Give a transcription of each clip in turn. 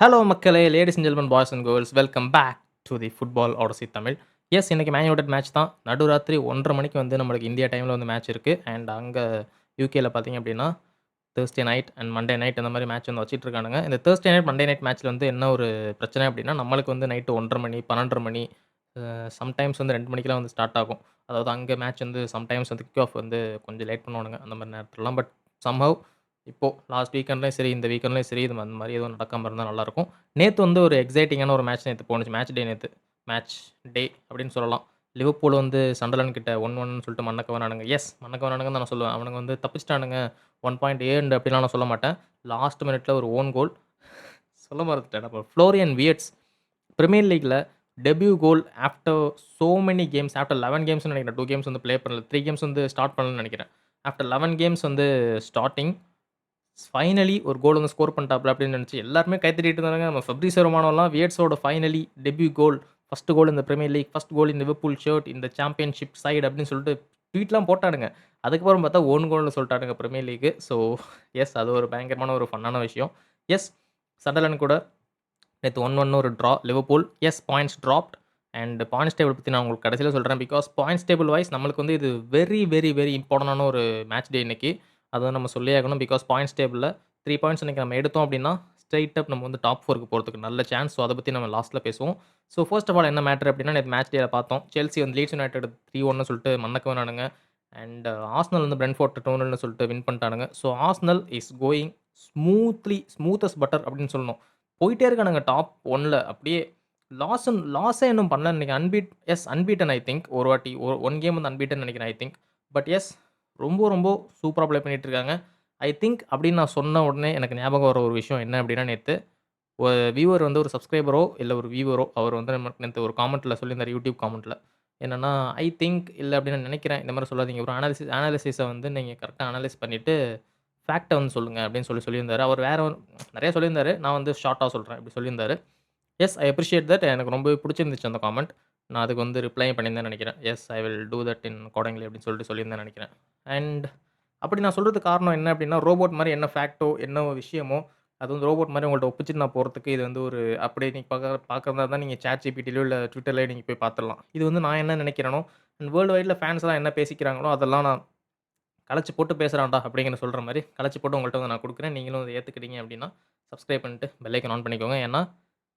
Hello மக்களே! Ladies and gentlemen, boys and girls welcome back to the football Odyssey Tamil. Yes இன்னைக்கு Man United match தான். நடுராத்திரி 1:30 மணிக்கு வந்து நம்மளுக்கு இந்தியா டைம்ல வந்து மேட்ச் இருக்கு. அண்ட் அங்க யுகேல பார்த்தீங்க அப்டின்னா, Thursday night and Monday night அந்த மாரி மேட்ச் வந்து வச்சுட்ருக்கானுங்க. இந்த Thursday நைட், மண்டே நைட் மேட்ச்ல வந்து என்ன ஒரு பிரச்சனை அப்டின்னா, நம்மளுக்கு வந்து நைட்டு 1:30 மணி, 12:30 மணி, சம்டைம்ஸ் வந்து 2 மணிக்கெல்லாம் வந்து ஸ்டார்ட் ஆகும். அதாவது அங்க மேட்ச் வந்து சம்டைம்ஸ் வந்து கிக் ஆஃப் வந்து கொஞ்சம் லேட் பண்ணுவானுங்க. அந்த மாரி நேரத்துலலாம். பட் சம்ஹவ் இப்போ லாஸ்ட் வீக்கெண்ட்லயும் சரி, இந்த வீக்கெண்ட்லயும் சரி, இது அந்த மாரி எதுவும் நடக்காம இருந்தா நல்லாருக்கும். நேத்து வந்து ஒரு எக்ஸைட்டிங்கான ஒரு மேட்ச் நேத்து போணுச்சு. மேட்ச் டே நேத்து. மேட்ச் டே அப்படின்னு சொல்லலாம். லிவர்பூல் வந்து சண்டர்லேண்ட் கிட்ட 1-1ன்னு சொல்லிட்டு மண்ண கவ்வுனானுங்க. எஸ் மண்ண கவ்வுனானுங்கன்னு தான் நான் சொல்லுவேன். அவனுங்க வந்து தப்பிச்சுட்டானுங்க. 1 பாயிண்ட் ஏர்ன்டு அப்படிலாம் நான் சொல்ல மாட்டேன். லாஸ்ட் மினிட்ல ஒரு ஓன் கோல். சொல்ல மறந்துட்டேன். நம்ம ஃப்ளோரியன் வியர்ட்ஸ் பிரீமியர் லீக்ல debut goal after so many games after 11 கேம்ஸ்ன்னு நெனைக்கிறேன். 2 கேம்ஸ் வந்து ப்ளே பண்ணல. 3 கேம்ஸ் வந்து ஸ்டார்ட் பண்ணலன்னு நெனைக்கிறேன். ஆஃப்டர் 11 கேம்ஸ் வந்து ஸ்டார்ட்டிங் ஃபைனலி ஒரு கோல் வந்து ஸ்கோர் பண்ணிட்டாப்ல அப்படின்னு நினச்சு எல்லாருமே கை தட்டிட்டு இருந்தாங்க. நம்ம ஃபெப்ரிசியோ ரொமானோலாம் வியர்ட்ஸோட finally debut goal, first goal இந்த Premier League, first goal in Liverpool shirt, இந்த சாம்பியன்ஷிப் சைடு அப்படின்னு சொல்லிட்டு ட்வீட்லாம் போட்டானுங்க. அதுக்கப்புறம் பார்த்தா ஓன் கோல்னு சொல்லிட்டானுங்க பிரீமியர் லீக். ஸோ எஸ் அது ஒரு பயங்கரமான ஒரு ஃபன்னான விஷயம். எஸ் சண்டர்லேண்ட் கூட நேத்து 1-1 ஒரு draw Liverpool. Yes points dropped and points table பத்தி நான் உங்களுக்கு கடைசில சொல்றேன். பிகாஸ் பாயிண்ட்ஸ் டேபிள் வைஸ் நம்மளுக்கு வந்து இது வெரி, வெரி, வெரி இம்பார்ட்டன்டான ஒரு மேட்ச் டே இன்னைக்கு. அத வந்து நம்ம சொல்லியே ஆகணும். பிகாஸ் பாயிண்ட்ஸ் டேபிள்ல 3 பாயிண்ட்ஸ் இன்னைக்கு நம்ம எடுத்தோம் அப்டின்னா, ஸ்ட்ரெய்ட் அப் நம்ம வந்து டாப் 4க்கு போறதுக்கு நல்ல சான்ஸ். ஸோ அத பத்தி நம்ம லாஸ்ட்ல பேசுவோம். ஸோ ஃபர்ஸ்ட் ஆஃப் ஆல் என்ன மேட்டர் அப்டின்னா, நேத்து மேட்ச் டேல பார்த்தோம். செல்சி வந்து லீட்ஸ் யுனைட்டட் 3-1ன்னு சொல்லிட்டு மண்ணக்கவனானுங்க. அண்ட் ஆர்சனல் வந்து பிரென்ட்ஃபோர்ட் 2-0ன்னு சொல்லிட்டு வின் பண்ணிட்டானுங்க. So Arsenal is going smooth as butter அப்டின்னு சொல்லணும். போயிட்டே இருக்கானுங்க டாப் 1ல அப்படியே லாஸே இன்னும் பண்ணல நினைக்கிறேன். Unbeaten I think. ஒரு வாட்டி 1 கேம் வந்து அன்பீட்டன் நினைக்கிறேன் ஐ திங்க். பட் எஸ் ரொம்ப சூப்பரா ப்ளே பண்ணிட்டு இருக்காங்க. ஐ திங்க் அப்படின்னு நான் சொன்ன உடனே எனக்கு ஞாபகம் வர ஒரு விஷயம் என்ன அப்படின்னா, நேத்து ஒரு வியூவர் வந்து ஒரு சப்ஸ்கிரைபரோ இல்ல ஒரு வியூவரோ அவர் வந்து நமக்கு நேத்து ஒரு காமெண்ட்ல சொல்லியிருந்தாரு. யூடியூப் காமெண்ட்ல. என்னன்னா, ஐ திங்க் இல்ல அப்படின்னு நான் நினைக்கிறேன். இந்த மாரி சொல்லாதீங்க. ஒரு அனாலிசிஸ வந்து நீங்க கரெக்ட்டா அனலைஸ் பண்ணிட்டு ஃபேக்ட்ட வந்து சொல்லுங்க அப்படின்னு சொல்லியிருந்தாரு. அவர் வேற நெறைய சொல்லியிருந்தாரு. நான் வந்து ஷார்ட்டா சொல்றேன். இப்படி சொல்லியிருந்தாரு. Yes I appreciate that. எனக்கு ரொம்பவே பிடிச்சிருந்துச்சு அந்த காமெண்ட். நான் அதுக்கு வந்து ரிப்ளையும் பண்ணியிருந்தேன்னு நெனைக்கிறேன். Yes I will do that in accordingly அப்படின்னு சொல்லியிருந்தேன்னு நெனைக்கிறேன். அண்ட் அப்படி நான் சொல்றதுக்கு காரணம் என்ன அப்படின்னா, ரோபோட் மாரி என்ன ஃபேக்ட்டோ, என்ன ஒரு விஷயமோ, அது வந்து ரோபோட் மாரி உங்கள்ட்ட ஒப்பிச்சுட்டு நான் போறதுக்கு இது வந்து ஒரு அப்படியே நீங்க பார்க்கறதா இருந்தா நீங்க ChatGPTலயோ இல்ல Twitterலயோ நீங்க போய் பார்த்துடலாம். இது வந்து நான் என்ன நெனைக்கிறேனோ, அண்ட் வேர்ல்டு வைட்ல ஃபேன்ஸ்லாம் என்ன பேசிக்கிறாங்களோ, அதெல்லாம் நான் கலச்சு போட்டு பேசுறான்டா அப்படிங்கிற சொல்ற மாரி, கலச்சு போட்டு உங்கள்ட்ட வந்து நான் குடுக்குறேன். நீங்களும் அத ஏத்துக்கிட்டீங்க அப்படின்னா, சப்ஸ்கிரைப் பண்ணிட்டு பெல் ஐகான் ஆன் பண்ணிக்கோங்க. ஏன்னா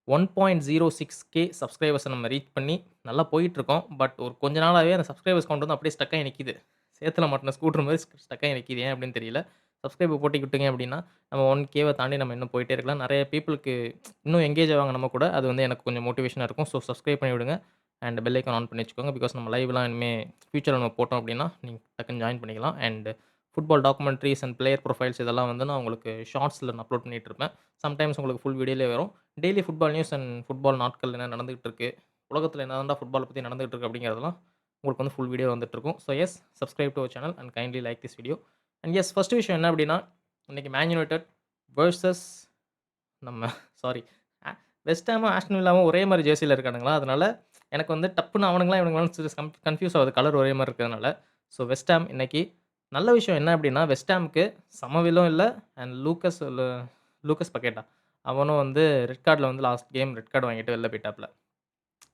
1.06K சப்ஸ்கிரைபர்ஸ நம்ம ரீச் பண்ணி நல்லா போயிட்டுருக்கோம். பட் ஒரு கொஞ்ச நாளாவே அந்த சப்ஸ்கிரைபர்ஸ் கவுண்ட் வந்து அப்படியே ஸ்டக் ஆகி நிக்குது. சேத்துல மாட்டுன ஸ்கூட்டர் மாரி ஸ்டக் ஆகி நிக்குது. ஏன் அப்படின்னு தெரியல. சப்ஸ்கிரைப் போட்டுக்கிட்டீங்க அப்படின்னா, நம்ம 1Kவ தாண்டி நம்ம இன்னும் போயிட்டே இருக்கலாம். நெறைய பீப்பிளுக்கு இன்னும் எங்கேஜ் ஆவாங்க நம்ம கூட. அது வந்து எனக்கு கொஞ்சம் மோட்டிவேஷனா இருக்கும். ஸோ சப்ஸ்கிரைப் பண்ணி விடுங்க. அண்ட் பெல் ஐகான் ஆன் பண்ணி வச்சுக்கோங்க. பிகாஸ் நம்ம லைவ்லாம் இனிமே ஃபியூச்சர்ல நம்ம போட்டோம் அப்படின்னா, நீங்க டக்குன்னு ஜாயின் பண்ணிக்கலாம். And football documentaries and player profiles இதெல்லாம் வந்து நான் உங்களுக்கு ஷார்ட்ஸ்ல நான் அப்லோட் பண்ணிட்டு இருப்பேன். சம்டைம்ஸ் உங்களுக்கு ஃபுல் வீடியோலயே வரும். Daily football news and football நாட்கள் என்ன நடந்துகிட்டு இருக்கு, உலகத்தில என்ன தான்டா ஃபுட்பால பத்தி நடந்துகிட்டு இருக்கு அப்படிங்கிறதெல்லாம் உங்களுக்கு வந்து ஃபுல் வீடியோ வந்துட்டுருக்கும். So yes subscribe to our channel and kindly like this video. And yes first விஷயம் என்ன அப்படின்னா, இன்னைக்கு மேன் யுனைட்டட் வெர்சஸ் நம்ம சாரி அ வெஸ்ட் ஹாமும், ஆஸ்டன் வில்லாவும் ஒரே மாரி ஜெர்சில இருக்கானுங்களா, அதனால எனக்கு வந்து டப்புன்னு அவனுங்களா இவனுங்களான்னு கன்ஃப்யூஸ் ஆகுது. கலர் ஒரே மாரி இருக்கிறதுனால. ஸோ வெஸ்ட் ஹாம் இன்னைக்கு நல்ல விஷயம் என்ன அப்படின்னா, வெஸ்ட் ஹாமுக்கு சமவிலும் இல்ல அண்ட் லூக்கஸ் பக்கேட்டா அவனும் வந்து ரெட் கார்ட்ல வந்து லாஸ்ட் கேம் ரெட் கார்ட் வாங்கிட்டு வெளில போயிட்டாப்ல.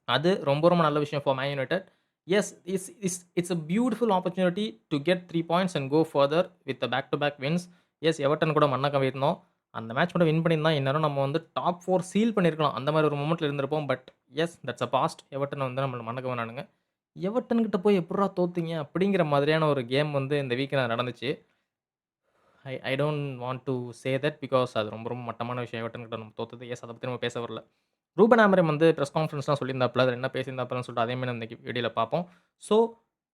அது ரொம்ப நல்ல விஷயம் for Man United. Yes it's a beautiful opportunity to get 3 points and go further with back to back wins. Yes Everton கூட மண்ண கவ்வியிருந்தோம். அந்த மேட்ச் மட்டும் வின் பண்ணியிருந்தா இந்நேரம் நம்ம வந்து டாப் 4 சீல் பண்ணியிருக்கலாம். அந்த மாரி ஒரு மொமெண்ட்ல இருந்திருப்போம். But yes that's a past. Everton வந்து நம்மள மண்ண கவ்வினானுங்க. எவர்டன் கிட்ட போய் எப்புட்றா தோத்தீங்க? அப்படிங்கிற மாதிரியான ஒரு கேம் வந்து இந்த வீக்ல நடந்துச்சு. I don't want to say that because அது ரொம்ப மட்டமான விஷயம். எவர்டன் கிட்ட நம்ம தோத்தது. எஸ் அத பத்தி நம்ம பேச வரல. ரூபன் ஆமரிம் வந்து பிரஸ் கான்ஃபரன்ஸ்லாம் சொல்லியிருந்தாப்ல. அதில என்ன பேசியிருந்தாப்லன்னு சொல்லிட்டு அதே மாரி நம்ம இன்னைக்கு வீடியோல பார்ப்போம். ஸோ,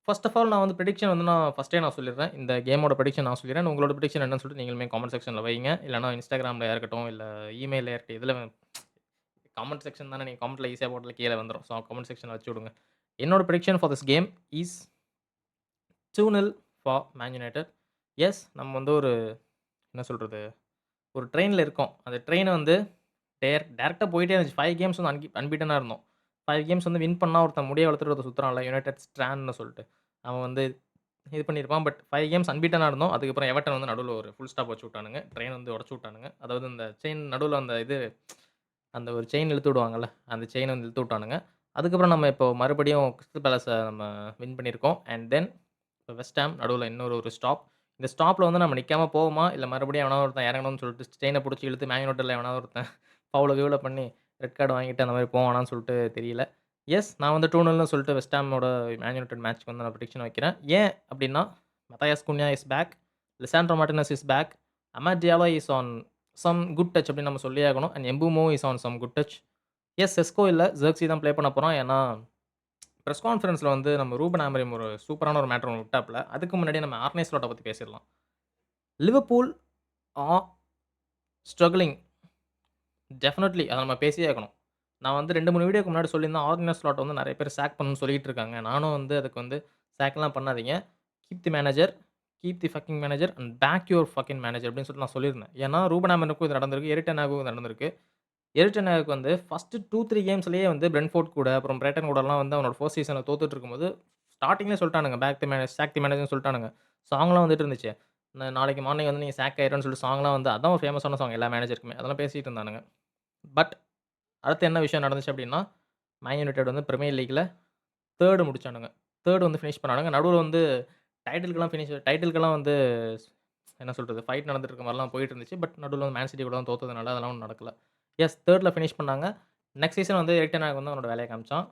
ஃபர்ஸ்ட் ஆஃப் ஆல் நான் வந்து பிரெடிக்ஷன் வந்து நான் ஃபர்ஸ்ட்டே நான் சொல்லிடுறேன். இந்த கேமோட பிரெடிக்ஷன் நான் சொல்லிடுறேன். உங்களோட பிரெடிக்ஷன் என்னன்னு சொல்லிட்டு நீங்களுமே காமெண்ட் செக்ஷன்ல வைங்க. இல்லன்னா Instagramல இருக்கட்டும், இல்ல இமெயில்ல இருக்கட்டும். எதுல காமெண்ட் செக்ஷன் தானே நீங்க காமெண்ட்ல ஈஸியா போட்டாலே கீழ வந்துரும். ஸோ காமெண்ட் செக்ஷன்ல வச்சு விடுங்க. என்னோட prediction for this game is 2-0 for Man United. Yes நம்ம வந்து ஒரு என்ன சொல்றது? ஒரு ட்ரெயின்ல இருக்கோம். அந்த ட்ரெயின் வந்து டைரக்ட்டா போயிட்டே இருந்துச்சு. 5 கேம்ஸ் வந்து அன்பீட்டனா இருந்தோம். 5 கேம்ஸ் வந்து வின் பண்ணா ஒருத்தன் முடிய வளர்த்துட்டு ஒருத்தன் சுத்துறான்ல, யுனைடெட் ஸ்ட்ரான்னு சொல்ட்டு. அவன் வந்து இது பண்ணியிருப்பான். பட் 5 கேம்ஸ் அன்பீட்டனா இருந்தோம். அதுக்கப்புறம் எவர்டன் வந்து நடுவுல ஒரு ஃபுல் ஸ்டாப் வச்சு விட்டானுங்க. ட்ரெயின் வந்து உடைச்சு விட்டானுங்க. அதாவது இந்த செயின் நடுவுல அந்த இது அந்த ஒரு செயின் இழுத்து விடுவாங்கல்ல, அந்த செயின வந்து இழுத்து விட்டானுங்க. அதுக்கப்புறம் நம்ம இப்போ மறுபடியும் கிறிஸ்டல் பேலஸ நம்ம வின் பண்ணியிருக்கோம். அண்ட் தென் இப்போ வெஸ்ட் ஹாம் நடுவுல இன்னொரு ஒரு ஸ்டாப். இந்த ஸ்டாப்ல வந்து நம்ம நிக்காம போவோமா, இல்ல மறுபடியும் எவனாவது ஒருத்தன் இறங்கணும்னு சொல்லிட்டு செயின புடிச்சு இழுத்து மேன் யுனைட்டட்ல எவனாவது ஒருத்தன் ஃபவுல கிவுல பண்ணி ரெட் கார்ட் வாங்கிட்டு அந்த மாரி போவானான்னு சொல்லிட்டு தெரியல. எஸ் நான் வந்து 2-0ன்னு சொல்லிட்டு வெஸ்ட் ஹாமோட மேன் யுனைட்டட் மேட்ச்க்கு வந்து நான் பிரெடிக்ஷன் வைக்கிறேன். ஏன் அப்டின்னா, Matheus Cunha is back, Lisandro Martinez is back, Amad Diallo is on some good touch அப்படின்னு நம்ம சொல்லியே ஆகணும். And Mbeumo is on some good touch. Yes Sesko இல்ல. ஜெர்க்ஸி தான் ப்ளே பண்ண போறான். ஏன்னா, பிரஸ் கான்ஃபரன்ஸ்ல வந்து நம்ம ரூபன் ஆமரிம் ஒரு சூப்பரான ஒரு மேட்டர் ஒண்ணு விட்டாப்ல. அதுக்கு முன்னாடி நம்ம ஆர்னே ஸ்லாட்ட பத்தி பேசிறலாம். லிவர்பூல் ஆர் ஸ்ட்ரக்லிங் டெஃபினெட்லி அத நம்ம பேசியே ஆகணும். நான் வந்து 2, 3 வீடியோக்கு முன்னாடி சொல்லியிருந்தேன். ஆர்னே ஸ்லாட்ட வந்து நெறைய பேர் சாக் பண்ணணும்னு சொல்லிட்டு இருக்காங்க. நானும் வந்து அதுக்கு வந்து சாக்லாம் பண்ணாதீங்க. Keep the manager, keep the fucking manager and back your fucking manager அப்படின்னு சொல்லிட்டு நான் சொல்லியிருந்தேன். ஏன்னா, ரூபன் ஆமரிமுக்கும் இது நடந்திருக்கு. எரிக் டென் ஹாகுக்கும் இது நடந்திருக்கு. எரிக் டென் ஹாக் வந்து ஃபர்ஸ்ட் 2, 3 கேம்ஸ்லயே வந்து பிரென்ட்ஃபோர்ட் கூட, அப்புறம் பிரைட்டன் கூடலாம் வந்து அவனோட ஃபர்ஸ்ட் சீசன்ல தோத்துட்டு இருக்கும்போது, ஸ்டார்ட்டிங்லயே சொல்ட்டானுங்க. பேக் தி மேனேஜ் சாக் தி மேனேஜர்ன்னு சொல்ட்டானுங்க. சாங்லாம் வந்துட்டு இருந்துச்சு. நாளைக்கு மார்னிங் வந்து நீங்க சாக் ஆயிரும்ன்னு சொல்லிட்டு சாங்லாம் வந்து அதான் ஒரு ஃபேமஸான சாங் எல்லா மேனேஜருக்குமே. அதெல்லாம் பேசிட்டு இருந்தானுங்க. பட் அடுத்து என்ன விஷயம் நடந்துச்சு அப்டின்னா, மேன் யுனைட்டட் வந்து பிரீமியர் லீக்ல 3 முடிச்சானுங்க. 3 வந்து ஃபினிஷ் பண்ணானுங்க. நடுவுல வந்து டைட்டில்க்கெல்லாம் வந்து என்ன சொல்றது? ஃபைட் நடந்துட்டு இருக்க மாரிலாம் போயிட்டு இருந்துச்சு. பட் நடுவுல வந்து மேன் சிட்டி கூடலாம் தோத்ததுனால அதெல்லாம் ஒண்ணும் நடக்கல. எஸ் 3ல ஃபினிஷ் பண்ணாங்க. நெக்ஸ்ட் சீசன் வந்து எரிக் டென் ஹாக் வந்து அவனோட வேலைய காமிச்சான்.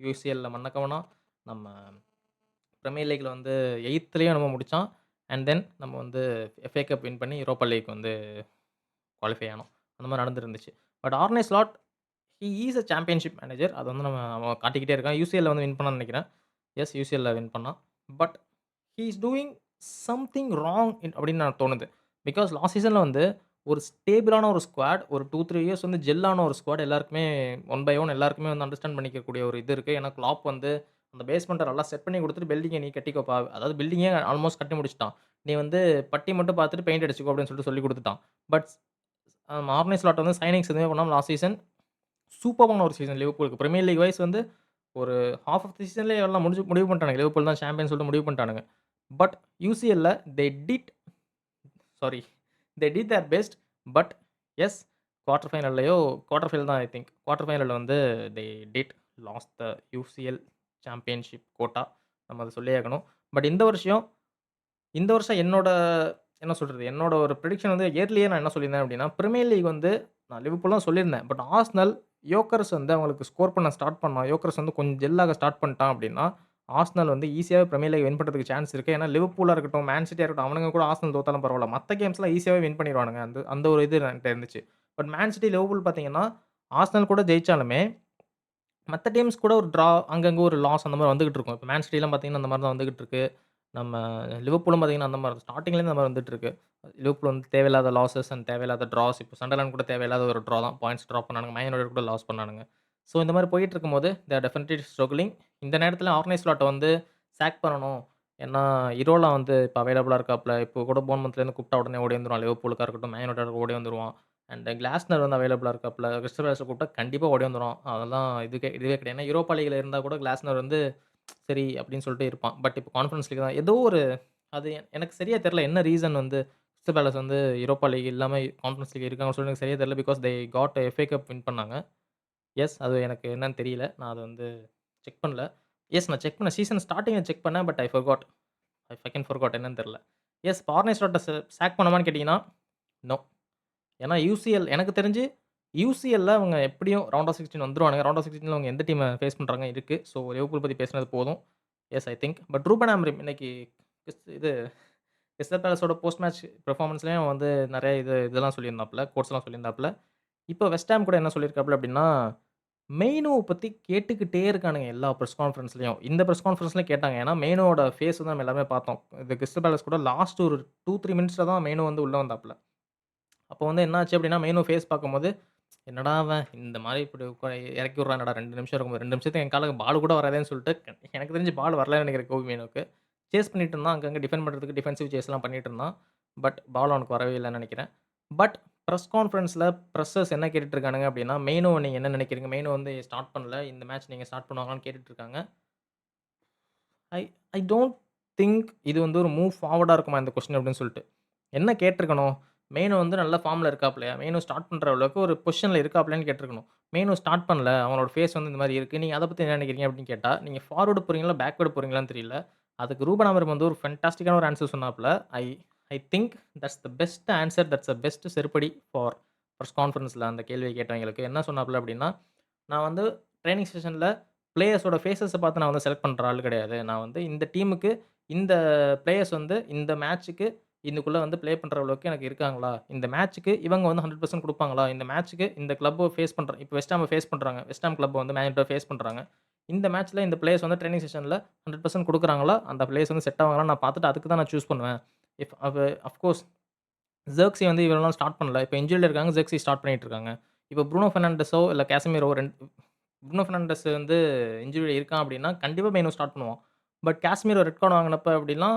யுசிஎல்ல மன்னக்கவனா, நம்ம பிரீமியர் லீக்ல வந்து 8த்லயோ என்னமோ முடிச்சான். அண்ட் தென் நம்ம வந்து எஃப்ஏ கப் வின் பண்ணி யூரோப்பா லீக் வந்து குவாலிஃபை ஆனோம். அந்த மாரி நடந்திருந்துச்சு. But Arne Slot he is a championship manager. அது வந்து அவன் காட்டிக்கிட்டே இருக்கான். யுசிஎல்ல வந்து வின் பண்ணான்னு நெனைக்கிறேன். எஸ் யுசிஎல்ல வின் பண்ணான். But he is doing something wrong அப்படின்னு நான் தோணுது. பிகாஸ் லாஸ்ட் சீசன்ல வந்து ஒரு ஸ்டேபிளான ஒரு ஸ்குவாட் ஒரு 2, 3 இயர்ஸ் வந்து ஜெல்லான ஒரு ஸ்குவாட் எல்லாருக்குமே ஒன் பை ஒன் எல்லாருக்குமே வந்து அண்டர்ஸ்டாண்ட் பண்ணிக்கக்கூடிய ஒரு இது இருக்கு. ஏன்னா கிளாப் வந்து அந்த பேஸ்மெண்ட்ட நல்லா செட் பண்ணி குடுத்துட்டு பில்டிங்க நீ கட்டிக்கோப்பா. அதாவது பில்டிங்கே ஆல்மோஸ்ட் கட்டி முடிச்சுட்டான். நீ வந்து பட்டி மட்டும் பார்த்துட்டு பெயிண்ட் அடிச்சுக்கோ அப்படின்னு சொல்லிட்டு சொல்லிக் குடுத்துட்டான். பட் ஆர்னே ஸ்லாட் வந்து சைனிங்ஸ் எதுவுமே பண்ணாம லாஸ்ட் சீசன் சூப்பர்பான ஒரு சீசன் லிவர்பூலுக்கு. பிரீமியர் லீக் வைஸ் வந்து ஒரு ஹால்ஃப் ஆஃப் தி சீசன்லயே எல்லாம் முடிவு பண்ணிட்டானுங்க. லிவர்பூல் தான் சாம்பியன் சொல்லிட்டு முடிவு பண்ணிட்டானுங்க. பட் யுசிஎல்ல they did sorry they did their best. But yes quarter final தான் ஐ திங்க். குவார்ட்டர் ஃபைனல்ல வந்து they did lost the UCL championship கோட்டா. நம்ம அத சொல்லியே ஆகணும். பட் இந்த வருஷம் என்னோட என்ன சொல்றது? என்னோட ஒரு பிரெடிக்ஷன் வந்து இயர்லியே நான் என்ன சொல்லியிருந்தேன் அப்டின்னா, பிரீமியர் லீக் வந்து நான் லிவர்பூல் தான் சொல்லியிருந்தேன். பட் ஆர்சனல், யோக்கர்ஸ் வந்து அவங்களுக்கு ஸ்கோர் பண்ண ஸ்டார்ட் பண்ணான். யோக்கர்ஸ் வந்து கொஞ்சம் ஜெல் ஆக ஸ்டார்ட் பண்ணிட்டான் அப்டின்னா, ஆர்சனல் வந்து ஈஸியாவே பிரீமியர் லீக் வின் பண்றதுக்கு சான்ஸ் இருக்கு. ஏன்னா லிவர்பூலா இருக்கட்டும், மேன் சிட்டியா இருக்கட்டும், அவனுங்க கூட ஆர்சனல் தோத்தாலும் பரவால்ல. மத்த கேம்ஸ்லாம் ஈஸியாவே வின் பண்ணிருவானுங்க. அந்த அந்த ஒரு இது என்ட்ட இருந்துச்சு. பட் மேன் சிட்டி, லிவர்பூல் பார்த்தீங்கன்னா, ஆர்சனல் கூட ஜெயிச்சாலுமே மத்த டீம்ஸ் கூட ஒரு ட்ரா, அங்கங்க ஒரு லாஸ் அந்த மாரி வந்துகிட்டு இருக்கும். இப்ப மேன் சிட்டிலாம் பார்த்தீங்கன்னா, அந்த மாரி தான் வந்துகிட்டு இருக்கு. நம்ம லிவர்பூலும் பார்த்தீங்கன்னா, அந்த மாரி ஸ்டார்ட்டிங்லேருந்து அந்த மாரி வந்துட்டு இருக்கு. லிவர்பூல் வந்து தேவையில்லாத லாஸஸ் அண்ட் தேவையில்லாத ட்ராஸ். இப்போ சண்டர்லேண்ட் கூட தேவையில்லாத ஒரு ட்ரா தான். பாயிண்ட்ஸ் ட்ராப் பண்ணானுங்க. மேன் யுனைட்டட் கூட லாஸ் பண்ணானுங்க. ஸோ இந்த மாரி போயிட்டு இருக்கும்போது, தே ஆர் டெஃபினெட்லி ஸ்ட்ரக்லிங். இந்த நேரத்தில ஆர்னே ஸ்லாட்ட வந்து சாக் பண்ணணும். ஏன்னா, இரோலா வந்து இப்ப அவைலபிளா இருக்காப்ல. இப்போ கூட போர்ன்மவுத்லேருந்து கூப்பிட்டா உடனே ஓடி வந்துருவான். லிவர்பூலுக்கா இருக்கட்டும், மேன் யுனைட்டடுக்கு ஓடி வந்துருவான். அண்ட் கிளாஸ்னர் வந்து அவைலபிளா இருக்காப்ல. கிறிஸ்டல் பேலஸ கூப்பிட்டா கண்டிப்பா ஓடி வந்துருவான். அதெல்லாம் இதுவே கிடையாது. ஏன்னா யூரோப்பா லீக்ல இருந்தா கூட கிளாஸ்னர் வந்து சரி அப்படின்னு சொல்லிட்டு இருப்பான். பட் இப்போ கான்ஃபரன்ஸ் லீக் தான். ஏதோ ஒரு அது எனக்கு சரியா தெரியல. என்ன ரீசன் வந்து கிறிஸ்டல் பேலஸ் வந்து யூரோப்பா லீக் இல்லாம கான்ஃபரன்ஸ் லீக் இருக்காங்கன்னு சொல்லி எனக்கு சரியா தெரியல. Because they got FA Cup win பண்ணாங்க. எஸ் அது எனக்கு என்னன்னு தெரியல. நான் அத வந்து செக் பண்ணல. எஸ் நான் செக் பண்ணேன். சீசன் ஸ்டார்ட்டிங்ல செக் பண்ணேன். But I forgot. I fucking forgot என்னன்னு தெரியல. எஸ் ஆர்னே ஸ்லாட்ட சாக் பண்ணுமான்னு கேட்டீங்கன்னா, நோ. ஏன்னா யுசிஎல் எனக்கு தெரிஞ்சு யுசிஎல்ல அவங்க எப்படியும் ரவுண்ட் ஆஃப் 16 வந்துருவானுங்க. ரவுண்ட் ஆஃப் 16ல அவங்க எந்த டீம ஃபேஸ் பண்றாங்க இருக்கு. ஸோ லிவர்பூல் பத்தி பேசினது போதும். Yes I think. But Ruben Amorim இன்னைக்கு இது கிறிஸ்டல் பேலஸோட போஸ்ட் மேட்ச் பெர்ஃபார்மன்ஸ்லயும் அவன் வந்து நெறைய இதெல்லாம் சொல்லியிருந்தாப்ல. கோட்ஸ்லாம் சொல்லியிருந்தாப்ல. இப்போ வெஸ்ட் ஹாம் கூட என்ன சொல்லியிருக்காப்ல அப்படின்னா, மெய்னூவ பத்தி கேட்டுக்கிட்டே இருக்கானுங்க எல்லா பிரஸ் கான்ஃபரன்ஸ்லயும். இந்த பிரஸ் கான்ஃபரன்ஸ்லயும் கேட்டாங்க. ஏன்னா மெய்னூவோட ஃபேஸ் வந்து நம்ம எல்லாருமே பார்த்தோம். இந்த கிறிஸ்டல் பேலஸ் கூட லாஸ்ட் ஒரு 2, 3 மினிட்ஸ்ல தான் மெய்னூ வந்து உள்ள வந்தாப்ல. அப்போ வந்து என்ன ஆச்சு அப்டின்னா, மெய்னு ஃபேஸ் பார்க்கும்போது, என்னடா அவன் இந்த மாரி இப்டி இறக்கி விட்றான்டா 2 நிமிஷம் இருக்கும்போது, 2 நிமிஷத்துக்கு என் காலுக்கு பால் கூட வராதேன்னு சொல்லிட்டு, எனக்கு தெரிஞ்சு பால் வரலன்னு நெனைக்கிறேன் கோபி மெய்னுக்கு. சேஸ் பண்ணிட்டு இருந்தான். அங்கங்க டிஃபெண்ட் பண்றதுக்கு டிஃபென்சிவ் சேஸ்லாம் பண்ணிட்டு இருந்தான். பட் பால் அவனுக்கு வரவே இல்லன்னு நெனைக்கிறேன். பட் பிரஸ் கான்ஃபரன்ஸ்ல பிரஸ்ஸர்ஸ் என்ன கேட்டுட்டு இருக்கானுங்க அப்டின்னா, மெய்னுவ நீங்க என்ன நெனைக்கிறீங்க? மெய்னு வந்து ஸ்டார்ட் பண்ணல. இந்த மேட்ச் நீங்க ஸ்டார்ட் பண்ணுவாங்களான்னு கேட்டுட்டு இருக்காங்க. ஐ ஐ டோன்ட் திங்க் இது வந்து ஒரு மூவ் ஃபார்வர்டா இருக்குமா இந்த கொஸ்டின் அப்டின்னு சொல்லிட்டு. என்ன கேட்டுருக்கணும்? மெயினு வந்து நல்ல ஃபார்ம்ல இருக்காப்லயா? மெயினு ஸ்டார்ட் பண்ற அளவுக்கு ஒரு பொசிஷன்ல இருக்காப்லயான்னு கேட்டுருக்கணும். மெயினு ஸ்டார்ட் பண்ணல. அவனோட ஃபேஸ் வந்து இந்த மாரி இருக்கு. நீங்க அத பத்தி என்ன நெனைக்கிறீங்க? அப்படின்னு கேட்டா, நீங்க ஃபார்வர்ட் போறீங்களா? பேக்வர்ட் போறீங்களான்னு தெரியல. அதுக்கு ரூபன் அமரம் வந்து ஒரு ஃபேன்டாஸ்டிக்கான ஒரு ஆன்சர் சொன்னாப்ல. I I think that's the best answer. That's the best செருப்படி ஃபார் பிரஸ் கான்ஃபரன்ஸ்ல அந்த கேள்விய கேட்டவங்களுக்கு. என்ன சொன்னாப்ல அப்படின்னா, நான் வந்து ட்ரெய்னிங் செஷன்ல பிளேயர்ஸோட ஃபேஸஸ பார்த்து நான் வந்து செலக்ட் பண்ற ஆள் கிடையாது. நான் வந்து இந்த டீமுக்கு இந்த பிளேயர்ஸ் வந்து இந்த மேட்ச்சுக்கு இதுக்குள்ள வந்து ப்ளே பண்ற அளவுக்கு எனக்கு இருக்காங்களா? இந்த மேட்ச்சுக்கு இவங்க வந்து 100% குடுப்பாங்களா? இந்த மேட்ச்சுக்கு இந்த கிளப்ப ஃபேஸ் பண்றேன். இப்ப வெஸ்ட் ஹாம ஃபேஸ் பண்றாங்க. வெஸ்ட் ஹாம் கிளப்ப வந்து மேன் யுனைட்டட ஃபேஸ் பண்றாங்க. இந்த மேட்ச்ல இந்த பிளேயர்ஸ் வந்து ட்ரெய்னிங் செஷன்ல 100% குடுக்குறாங்களா? அந்த பிளேயர்ஸ் வந்து செட் ஆவாங்களான்னு நான் பார்த்துட்டு அதுக்கு தான் நான் சூஸ் பண்ணுவேன். இஃப் ஆஃப் கோர்ஸ் ஜெர்க்ஸி வந்து இவ்வளோ நாள் ஸ்டார்ட் பண்ணல. இப்ப இன்ஜூரில இருக்காங்க. ஜெர்க்ஸி ஸ்டார்ட் பண்ணிட்டு இருக்காங்க. இப்ப ப்ரூனோ பெர்னாண்டஸோ இல்ல கேசமிரோ ப்ரூனோ பெர்னாண்டஸ் வந்து இன்ஜூரில இருக்கான் அப்டின்னா, கண்டிப்பா மெயினோ ஸ்டார்ட் பண்ணுவான். பட் காஸ்மிரோ ரெட் கார்ட் வாங்குனப்ப அப்டிலாம்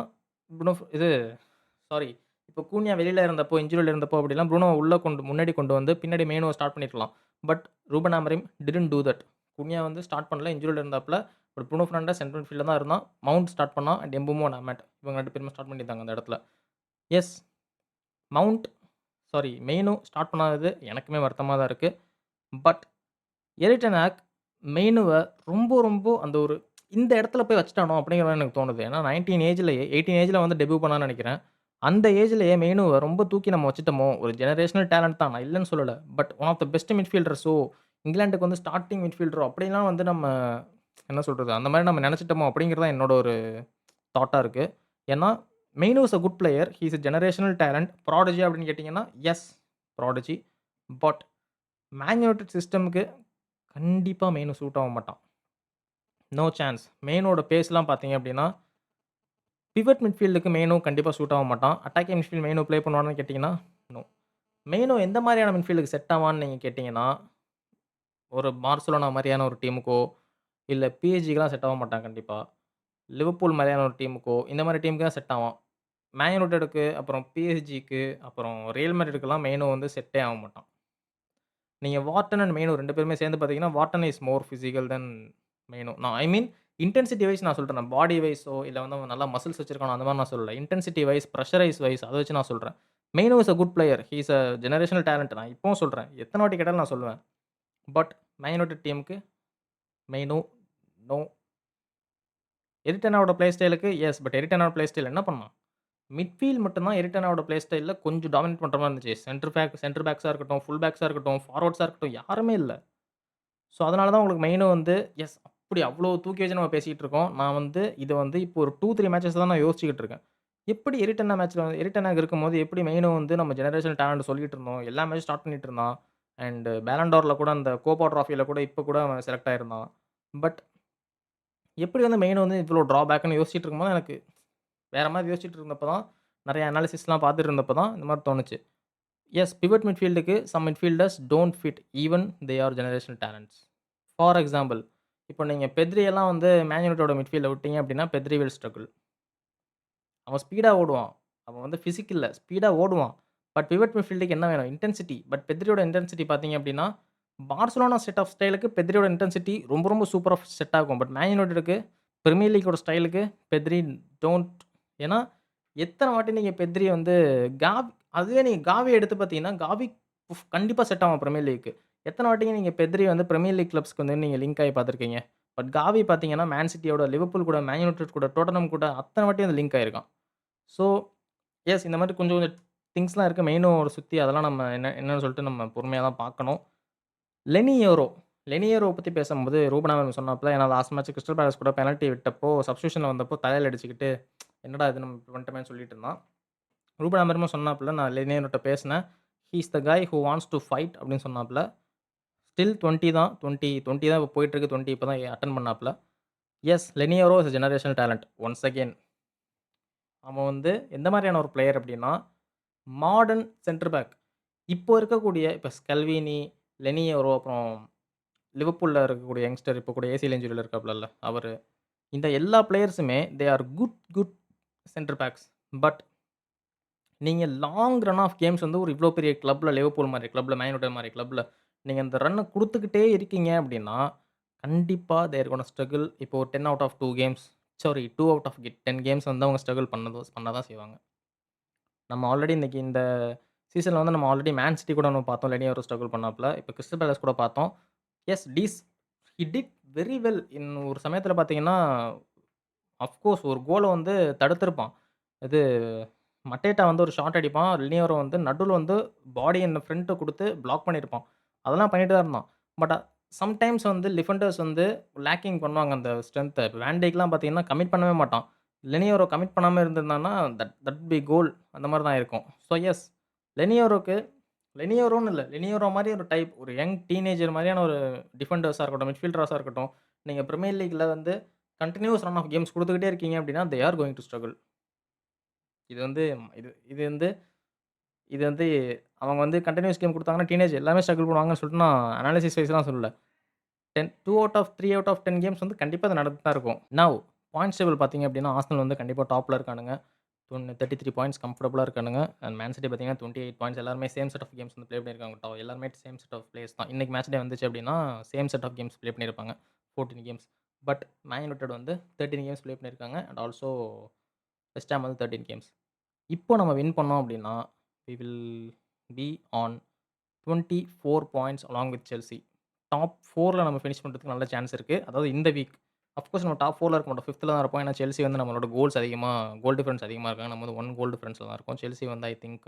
ப்ரூனோ இது சாரி. இப்போ கூனியா வெளியில இருந்தப்போ, இன்ஜூரில இருந்தப்போ அப்படிலாம் ப்ரூனோவ உள்ள முன்னாடி கொண்டு வந்து பின்னாடி மெயினோவ ஸ்டார்ட் பண்ணியிருக்கலாம். But Ruben Amorim didn't do that. Cunha வந்து ஸ்டார்ட் பண்ணல. இன்ஜூரில இருந்தாப்ல. பட் ப்ரூனோ பெர்னாண்டஸ் சென்ட்ரல் மிட்ஃபீல்ட்ல தான் இருந்தான். மவுண்ட் ஸ்டார்ட் பண்ணான். அண்ட் எம்புமோ அண்ட் அமேட் இவங்க 2 பேருமே ஸ்டார்ட் பண்ணியிருந்தாங்க அந்த இடத்துல. எஸ் மவுண்ட் மெயினோ ஸ்டார்ட் பண்ணாதது எனக்குமே வருத்தமா தான் இருக்கு. பட் எரிக் டென் ஹாக் மெயினுவ ரொம்ப ரொம்ப அந்த ஒரு இந்த இடத்துல போய் வச்சுட்டானோ அப்படிங்கிற மாரி எனக்கு தோணுது. ஏன்னா 19 ஏஜ்லயே 18 ஏஜ்ல வந்து டெபியூட் பண்ணான்னு நெனைக்கிறேன். அந்த ஏஜ்லயே மெயினுவ ரொம்ப தூக்கி நம்ம வச்சுட்டோமோ! ஒரு ஜெனரேஷனல் டேலண்ட் தான். நான் இல்லன்னு சொல்லல. But one of the best மிட்ஃபீல்டர்ஸோ, இங்கிலாந்துக்கு வந்து ஸ்டார்ட்டிங் மிட்ஃபீல்டரோ அப்படிலாம் வந்து நம்ம என்ன சொல்றது? அந்த மாரி நம்ம நெனச்சுட்டோமோ! அப்படிங்கிறது தான் என்னோட ஒரு தாட்டா இருக்கு. ஏன்னா Mainoo is a good player. He is a generational talent. Prodigy அப்படின்னு கேட்டீங்கன்னா, yes prodigy. But Man United சிஸ்டம்க்கு கண்டிப்பா மெயினு சூட் ஆக மாட்டான். No chance. மெயினோட பேஸ்லாம் பார்த்தீங்க அப்டின்னா, பிவட் மிட்ஃபீல்டுக்கு மெயினோ கண்டிப்பா சூட் ஆக மாட்டான். அட்டாக்கிங் மிட்ஃபீல்ட் மெயினோ ப்ளே பண்ணுவானான்னு கேட்டீங்கன்னா, நோ. மெயினோ எந்த மாரியான மிட்ஃபீல்டுக்கு செட் ஆவான்னு நீங்க கேட்டீங்கன்னா, ஒரு பார்சலோனா மாரியான ஒரு டீமுக்கோ, இல்ல பிஎஸ்ஜிக்குலாம் செட் ஆக மாட்டான் கண்டிப்பா. லிவர்பூல் மாரியான ஒரு டீமுக்கோ, இந்த மாரி டீமுக்கு தான் செட் ஆவான். மேன் யுனைட்டடுக்கு, அப்புறம் பிஎஸ்ஜிக்கு, அப்புறம் ரியல் மேட்ரிட்க்குலாம் மெயினோ வந்து செட்டே ஆக மாட்டான். நீங்க வார்டன் அண்ட் மெயினோ 2 பேருமே சேர்ந்து பார்த்தீங்கன்னா, வார்டன் இஸ் மோர் பிசிக்கல் தென் மெயினோ. நான் ஐ மீன் இன்டென்சிட்டி வைஸ் நான் சொல்றேன். நான் பாடி வைஸோ இல்ல வந்து அவன் நல்லா மசில்ஸ் வச்சிருக்கானோ அந்த மாரி நான் சொல்லல. இன்டென்சிட்டி வைஸ், பிரஷரைஸ் வைஸ் அத வச்சு நான் சொல்றேன். Mainoo is a good player. He is a generational talent. நான் இப்பவும் சொல்றேன். எத்தன வாட்டி கேட்டாலும் நான் சொல்லுவேன். பட் மேன் யுனைட்டட் டீமுக்கு மெயினோ, நோ. எரிக் டென் ஹாகோட பிளே ஸ்டைலுக்கு எஸ். பட் எரிக் டென் ஹாகோட பிளே ஸ்டைல் என்ன பண்ணான்? மிட்ஃபீல்ட் மட்டும் தான் எரிக் டென் ஹாகோட பிளே ஸ்டைல்ல கொஞ்சம் டாமினேட் பண்ற மாரி இருந்துச்சு. சென்டர் பேக்ஸா இருக்கட்டும், ஃபுல் பேக்ஸா இருக்கட்டும், ஃபார்வர்ட்ஸா இருக்கட்டும் யாருமே இல்ல. ஸோ, அதனால தான் உங்களுக்கு மெயினும் வந்து எஸ் அப்படி அவ்வளோ தூக்கி வச்சு நம்ம பேசிட்டு இருக்கோம். நான் வந்து இத வந்து இப்போ ஒரு 2, 3 மேட்சஸ் தான் நான் யோசிச்சுக்கிட்டு இருக்கேன். எப்படி எரிட்டன்னா மேட்ச்ல வந்து எரிட்டனாக இருக்கும்போது எப்படி மெயினும் வந்து நம்ம ஜெனரேஷனல் டேலண்ட் சொல்லிட்டு இருந்தோம். எல்லா மேட்சும் ஸ்டார்ட் பண்ணிட்டு இருந்தான். அண்ட் பேலன் கூட அந்த கோப்பா ட்ராஃபில கூட இப்ப கூட அவன் செலக்ட் ஆயிருந்தான். பட் எப்படி வந்து மெயின் வந்து இவ்வளோ ட்ராபேக்ன்னு யோசிச்சுட்டு இருக்கும்போது எனக்கு வேற மாரி யோசிச்சுட்டு இருந்தப்ப தான் நெறைய அனாலிசிஸ்லாம் பார்த்துட்டு இருந்தப்ப தான் இந்த மாரி தோணுச்சு. எஸ் பிவட் மிட்ஃபீல்டுக்கு some midfielders don't fit even they are generational talents. For example, இப்போ நீங்க பெத்ரி எல்லாம் வந்து மேன் யுனைட்டடோட மிட்ஃபீல்ட்ல விட்டீங்க அப்டின்னா, பெத்ரி வில் ஸ்ட்ரகிள். அவன் ஸ்பீடா ஓடுவான். அவன் வந்து பிசிக் இல்ல, ஸ்பீடா ஓடுவான். பட் பிவட் மிட்ஃபீல்டுக்கு என்ன வேணும்? இன்டென்சிட்டி. பட் பெத்ரியோட இன்டென்சிட்டி பார்த்தீங்க அப்டின்னா, பார்சிலோனா செட் ஆஃப் ஸ்டைலுக்கு பெத்ரியோட இன்டென்சிட்டி ரொம்ப ரொம்ப சூப்பரா செட் ஆகும். பட் மேன் யுனைட்டடுக்கு பிரீமியர் லீக்கோட ஸ்டைலுக்கு பெத்ரி டோன்ட். ஏன்னா, எத்தன வாட்டி நீங்க பெத்ரிய வந்து காவி அதுவே நீங்க காவிய எடுத்து பார்த்தீங்கன்னா, காவி கண்டிப்பா செட் ஆவான் பிரீமியர் லீக்க்கு. எத்தன வாட்டிங்க நீங்க பெத்ரி வந்து பிரீமியர் லீக் கிளப்ஸ்க்கு வந்து நீங்க லிங்க் ஆயி பார்த்துருக்கீங்க? பட் காவி பார்த்தீங்கன்னா, மேன் சிட்டியோட, லிவர்பூல் கூட, மேன் யுனைட்டட் கூட, டோட்டனம் கூட அத்தன வாட்டி வந்து லிங்க் ஆயிருக்கான். ஸோ, எஸ் இந்த மாரி கொஞ்சம் கொஞ்சம் திங்ஸ்லாம் இருக்கு. மெயினும் ஒரு சுத்தி அதெல்லாம் நம்ம என்னன்னு சொல்லிட்டு நம்ம பொறுமையா தான் பார்க்கணும். லெனி யோரோ. லெனி யோரோ பத்தி பேசம்போது ரூபன் ஆமரன் சொன்னாப்ல, ஏன்னா லாஸ்ட் மேட்ச் கிறிஸ்டல் பேலஸ் கூட பெனல்டி விட்டப்போ, சப்ஸ்டிடியூஷன்ல வந்தப்போ தலையில அடிச்சுக்கிட்டு, என்னடா இது நம்ம இப்டி பண்ணிட்டோமேன்னு சொல்லிட்டு இருந்தான். ரூபன் ஆமரமும் சொன்னாப்ல, நான் லெனி யோரோட்ட பேசினேன். ஹி இஸ் த காய் ஹூ வாண்ட்ஸ் டூ ஃபைட் அப்டின்னு சொன்னாப்ல. ஸ்டில் 20 தான். 20 தான் இப்ப போயிட்டுருக்கு. 20 இப்ப தான் அட்டெண்ட் பண்ணாப்ல. Yes Leny Yoro is a generational talent. Once again அவன் வந்து எந்த மாரியான ஒரு பிளேயர் அப்டின்னா, மாடர்ன் சென்டர் பேக். இப்போ இருக்கக்கூடிய இப்ப ஸ்கல்வினி, லெனி யோரோ அப்புறம் லிவர்பூல்ல இருக்கக்கூடிய யங்ஸ்டர் இப்ப கூட ஏசிஎல் இன்ஜூரில இருக்காப்லல்ல அவரு. இந்த எல்லா பிளேயர்ஸுமே they are good center backs. But நீங்க லாங் ரன் ஆஃப் கேம்ஸ் வந்து ஒரு இவ்ளோ பெரிய கிளப்ல லிவர்பூல் மாரி கிளப்ல, மேன் யுனைட்டட் மாரி கிளப்ல நீங்க அந்த ரன்ன குடுத்துக்கிட்டே இருக்கீங்க அப்டின்னா, கண்டிப்பா தே ஆர் கோனா ஸ்ட்ரகிள். இப்போ ஒரு 10 out of 2 games 2 out of 10 games வந்து அவங்க ஸ்ட்ரகிள் பண்ண தான் செய்வாங்க. நம்ம ஆல்ரெடி இன்னைக்கு இந்த சீசன்ல வந்து நம்ம ஆல்ரெடி மேன் சிட்டி கூட நம்ம பார்த்தோம். லெனியோரோ ஸ்ட்ரகிள் பண்ணாப்ல. இப்ப கிறிஸ்டல் பேலஸ் கூட பார்த்தோம். Yes he did very well. ஒரு சமயத்தில பார்த்தீங்கன்னா, அஃப்கோர்ஸ் ஒரு கோல வந்து தடுத்திருப்பான். இது மட்டேட்டா வந்து ஒரு ஷாட் அடிப்பான். லினியரோ வந்து நடுவுல வந்து பாடி அண்ட் ஃப்ரண்ட்ட குடுத்து பிளாக் பண்ணியிருப்பான். அதெல்லாம் பண்ணிட்டு தான் இருந்தான். பட் சம்டைம்ஸ் வந்து டிஃபெண்டர்ஸ் வந்து லேக்கிங் பண்ணுவாங்க அந்த ஸ்ட்ரென்த்த. இப்ப வேன் டைக்லாம் பார்த்தீங்கன்னா, கமிட் பண்ணவே மாட்டான். லினியரோ கமிட் பண்ணாம இருந்திருந்தான்னா, தட் தட் பி கோல் அந்த மாரி தான் ஆயிருக்கும். ஸோ எஸ் லெனியோரோக்கு லெனியோரோன்னு இல்ல. லெனியோரோ மாரி ஒரு டைப் ஒரு யங் டீனேஜர் மாரியான ஒரு டிஃபெண்டர்ஸா இருக்கட்டும், மிட்ஃபீல்டர்ஸா இருக்கட்டும், நீங்க பிரீமியர் லீக்ல வந்து கன்டினியூயஸ் ரன் ஆஃப் கேம்ஸ் குடுத்துக்கிட்டே இருக்கீங்க அப்டின்னா, they are going to struggle. இது வந்து இது இது வந்து இது வந்து அவங்க வந்து கன்டினியூயஸ் கேம் குடுத்தாங்கன்னா, டீனேஜ் எல்லாமே ஸ்ட்ரகிள் பண்ணுவாங்கன்னு சொல்லிட்டு நான் அனாலிசிஸ் வைஸ்லாம் சொல்லல. 2 out of 3 out of 10 games வந்து கண்டிப்பா அது நடந்துட்டு தான் இருக்கும். நவ் பாயிண்ட்ஸ் டேபிள் பார்த்தீங்க அப்டின்னா, ஆர்சனல் வந்து கண்டிப்பா டாப்ல இருக்கானுங்க. 33 பாயிண்ட்ஸ் கம்ஃபர்டபுளா இருக்கானுங்க. அண்ட் மேன் சிட்டி பார்த்தீங்கன்னா 28 பாயிண்ட்ஸ் எல்லாருமே சேம் செட் ஆஃப் கேம்ஸ் வந்து ப்ளே பண்ணியிருக்காங்க. எல்லாருமே சேம் செட் ஆஃப் பிளேயர்ஸ் தான். இன்னைக்கு மேட்ச் டே வந்துச்சு அப்டின்னா, same set of games play பண்ணியிருப்பாங்க. 14 கேம்ஸ். பட் மேன் யுனைட்டட் வந்து 13 கேம்ஸ் ப்ளே பண்ணியிருக்காங்க. அண்ட் ஆல்சோ வெஸ்ட் ஹாம் வந்து 13 கேம்ஸ். இப்போ நம்ம வின் பண்ணோம் அப்டின்னா, we will be on 24 points along with Chelsea. Top 4ல நம்ம ஃபினிஷ் பண்றதுக்கு நல்ல சான்ஸ் இருக்கு. அதாவது இந்த வீக். அஃப்கோர்ஸ் நம்ம டாப் 4ல இருக்க மாட்டோம். 5த்ல தான் இருப்போம். ஏன்னா செல்சி வந்து நம்மளோட கோல் டிஃபரன்ஸ் அதிகமா இருக்காங்க. நம்ம வந்து 1 கோல் டிஃபரன்ஸ்ல தான் இருக்கோம். செல்சி வந்து ஐ திங்க்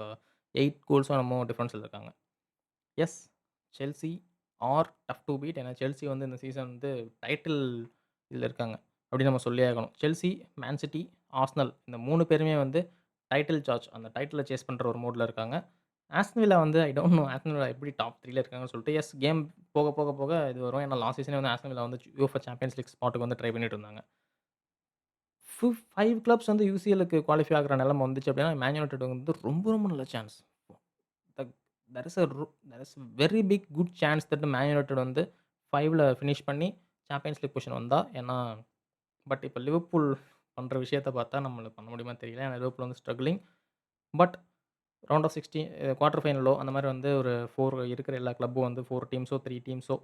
8 கோல்ஸோ என்னமோ டிஃபரன்ஸ்ல இருக்காங்க. Yes Chelsea are tough to beat. ஏன்னா செல்சி வந்து இந்த சீசன் வந்து டைட்டில் இதுல இருக்காங்க. அப்படின்னு நம்ம சொல்லியே ஆகணும். செல்சி, மேன் சிட்டி, ஆர்சனல் இந்த 3 பேருமே வந்து டைட்டில் சார்ஜ் அந்த டைட்டில சேஸ் பண்ற ஒரு மோட்ல இருக்காங்க. ஆஸ்டன் வில்லா வந்து I don't know Aston villa எப்படி டாப் 3ல இருக்காங்கன்னு சொல்லிட்டு. எஸ் கேம் போக இது வரும். ஏன்னா லாஸ்ட் சீசனே வந்து ஆஸ்டன் வில்லா வந்து யுஎஃப்ஏ சாம்பியன்ஸ் லீக் ஸ்பாட்டுக்கு வந்து ட்ரை பண்ணிட்டு இருந்தாங்க. 5 கிளப்ஸ் வந்து யுசிஎல்லுக்கு குவாலிஃபை ஆகுற நிலைமை வந்துச்சு அப்படின்னா, மேன் யுனைட்டட் வந்து ரொம்ப ரொம்ப நல்ல chance. The there is there is very big good chance that Man United வந்து 5ல ஃபினிஷ் பண்ணி சாம்பியன்ஸ் லீக் பொசிஷன் வந்தா. ஏன்னா பட் இப்ப லிவர்பூல் பண்ற விஷயத்த பார்த்தா நம்மளுக்கு பண்ண முடியுமான்னு தெரியல. ஏன்னா லிவர்பூல் வந்து struggling. But round of 16 quarter ஃபைனலோ அந்த மாரி வந்து ஒரு 4 இருக்கிற எல்லா கிளப்பும் வந்து 4 டீம்ஸோ, 3 டீம்ஸோ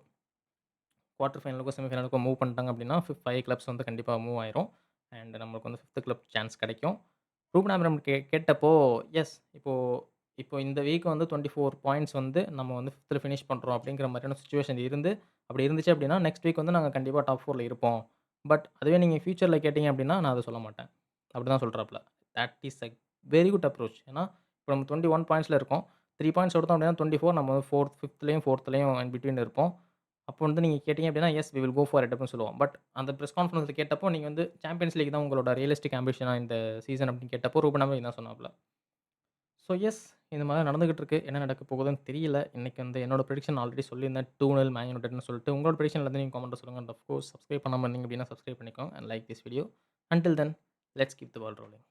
குவார்ட்டர் ஃபைனலுக்கோ, செமி ஃபைனலுக்கோ மூவ் பண்ணிட்டாங்க அப்படின்னா, 5 கிளப்ஸ் வந்து கண்டிப்பா மூவ் ஆயிரும். அண்ட் நம்மளுக்கு வந்து 5த் கிளப் சான்ஸ் கிடைக்கும். ரூபன் ஆப்ரஹாம் கேட்டப்போ, எஸ் இப்போ இப்போ இந்த வீக் வந்து 24 பாயிண்ட்ஸ் வந்து நம்ம வந்து 5த்ல ஃபினிஷ் பண்றோம் அப்படிங்கிற மாதிரியான சிச்சுவேஷன் இருந்து, அப்படி இருந்துச்சு அப்படின்னா, நெக்ஸ்ட் வீக் வந்து நாங்க கண்டிப்பா டாப் 4ல இருப்போம். பட் அதுவே நீங்க ஃபியூச்சர்ல கேட்டீங்க அப்படின்னா, நான் அத சொல்ல மாட்டேன். அப்படிதான் சொல்றாப்ல. That is a very good approach. ஏன்னா, இப்போ நம்ம 21 பாயிண்ட்ஸ்ல இருக்கோம். 3 பாயிண்ட்ஸ் எடுத்தோம் அப்படின்னா 24 நம்ம வந்து 5த்லயும் இன் பிட்வீன் இருப்போம். அப்போ வந்து நீங்க கேட்டீங்க அப்படின்னா, "yes we will go for it" அப்படின்னு சொல்லுவோம். பட் அந்த பிரஸ் கான்ஃபரன்ஸ்ல கேட்டப்போ, நீங்க வந்து சாம்பியன்ஸ் லீக் தான் உங்களோட ரியலிஸ்டிக் ஆம்பிஷனா இந்த சீசன் அப்படின்னு கேட்டப்போ, ரூபன் அமரிம் தான் சொன்னாப்ல. ஸோ எஸ் இந்த மாரி நடந்துகிட்டு இருக்கு. என்ன நடக்க போகுதுன்னு தெரியல. இன்னைக்கு வந்து என்னோட பிரெடிக்ஷன் ஆல்ரெடி சொல்லியிருந்தேன். 2-0 மேன் யுனைட்டட்ன்னு சொல்லிட்டு. உங்களோட பிரெடிக்ஷன் எல்லாத்தையும் நீங்க கமெண்ட்ல சொல்லுங்க. அண்ட் ஆஃப் கோர்ஸ் சப்ஸ்கிரைப் பண்ணாம இருந்தீங்க அப்படின்னா, சப்ஸ்கிரைப் பண்ணிக்கோங்க. And like this video. Until then let's keep the ball rolling.